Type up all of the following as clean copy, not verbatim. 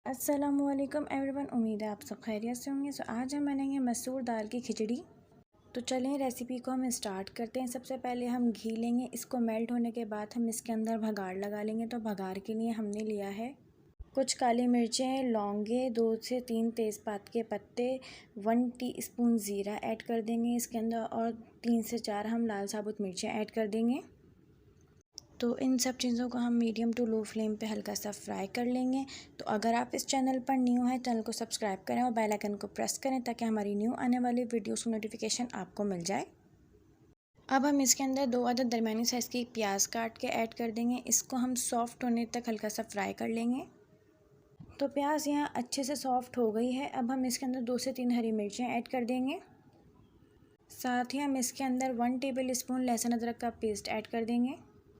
अस्सलामुअलैकुम एवरीवन, उम्मीद है आप सब खैरियत से होंगे। आज हम बनाएंगे मसूर दाल की खिचड़ी। तो चलें रेसिपी को हम स्टार्ट करते हैं। सबसे पहले हम घी लेंगे, इसको मेल्ट होने के बाद हम इसके अंदर भगाड़ लगा लेंगे। तो भगाड़ के लिए हमने लिया है कुछ काली मिर्चें, लौंगे, 2 से 3 तेज़पात के पत्ते, 1 टीस्पून ज़ीरा ऐड कर देंगे इसके अंदर और 3 से 4 हम लाल साबुत मिर्चें ऐड कर देंगे। तो इन सब चीज़ों को हम मीडियम टू लो फ्लेम पे हल्का सा फ्राई कर लेंगे। तो अगर आप इस चैनल पर न्यू हैं, चैनल को सब्सक्राइब करें और बेल आइकन को प्रेस करें ताकि हमारी न्यू आने वाली वीडियोस की नोटिफिकेशन आपको मिल जाए। अब हम इसके अंदर 2 अदद दरमियानी साइज़ की प्याज काट के ऐड कर देंगे। इसको हम सॉफ्ट होने तक हल्का सा फ्राई कर लेंगे। तो प्याज यहाँ अच्छे से सॉफ्ट हो गई है। अब हम इसके अंदर 2 से 3 हरी मिर्चें ऐड कर देंगे। साथ ही हम इसके अंदर 1 टेबल स्पून लहसुन अदरक का पेस्ट ऐड कर देंगे।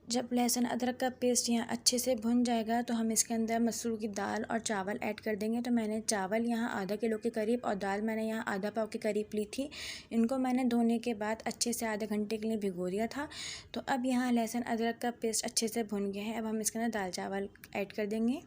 जब लहसुन अदरक का पेस्ट यहाँ अच्छे से भुन जाएगा तो हम इसके अंदर मसूर की दाल और चावल ऐड कर देंगे। तो मैंने चावल यहाँ आधा किलो के करीब और दाल मैंने यहाँ आधा पाव के करीब ली थी। इनको मैंने धोने के बाद अच्छे से आधे घंटे के लिए भिगो दिया था। तो अब यहाँ लहसुन अदरक का पेस्ट अच्छे से भुन गया है। अब हम इसके अंदर दाल चावल ऐड कर देंगे।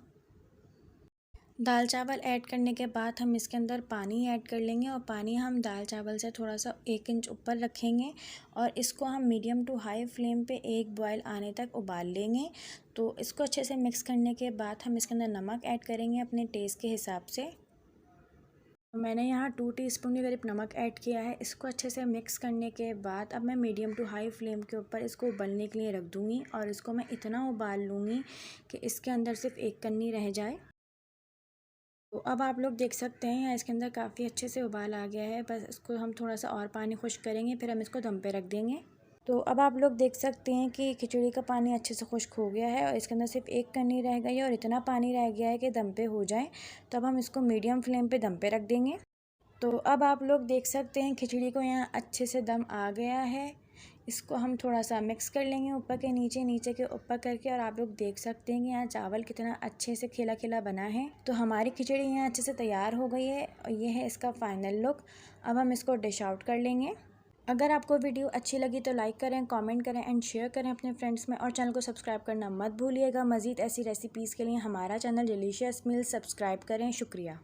दाल चावल ऐड करने के बाद हम इसके अंदर पानी ऐड कर लेंगे और पानी हम दाल चावल से थोड़ा सा 1 इंच ऊपर रखेंगे और इसको हम मीडियम टू हाई फ्लेम पे एक बॉयल आने तक उबाल लेंगे। तो इसको अच्छे से मिक्स करने के बाद हम इसके अंदर नमक ऐड करेंगे अपने टेस्ट के हिसाब से। तो मैंने यहाँ 2 टीस्पून के करीब नमक ऐड किया है। इसको अच्छे से मिक्स करने के बाद अब मैं मीडियम टू हाई फ्लेम के ऊपर इसको उबलने के लिए रख दूँगी और इसको मैं इतना उबाल लूँगी कि इसके अंदर सिर्फ एक कन्नी रह जाए। तो अब आप लोग देख सकते हैं यहाँ इसके अंदर काफ़ी अच्छे से उबाल आ गया है। बस इसको हम थोड़ा सा और पानी खुश्क करेंगे, फिर हम इसको दम पे रख देंगे। तो अब आप लोग देख सकते हैं कि खिचड़ी का पानी अच्छे से खुश्क हो गया है और इसके अंदर सिर्फ एक कन्नी रह गई है और इतना पानी रह गया है कि दम पे हो जाए। तो अब हम इसको मीडियम फ्लेम पे दम पे रख देंगे। तो अब आप लोग देख सकते हैं खिचड़ी को यहाँ अच्छे से दम आ गया है। इसको हम थोड़ा सा मिक्स कर लेंगे ऊपर के नीचे, नीचे के ऊपर करके और आप लोग देख सकते हैं कि यहाँ चावल कितना अच्छे से खिला खिला बना है। तो हमारी खिचड़ी यहाँ अच्छे से तैयार हो गई है और ये है इसका फाइनल लुक। अब हम इसको डिश आउट कर लेंगे। अगर आपको वीडियो अच्छी लगी तो लाइक करें, कमेंट करें एंड शेयर करें अपने फ्रेंड्स में और चैनल को सब्सक्राइब करना मत भूलिएगा। मज़ीद ऐसी रेसिपीज़ के लिए हमारा चैनल डिलीशियस मील्स सब्सक्राइब करें। शुक्रिया।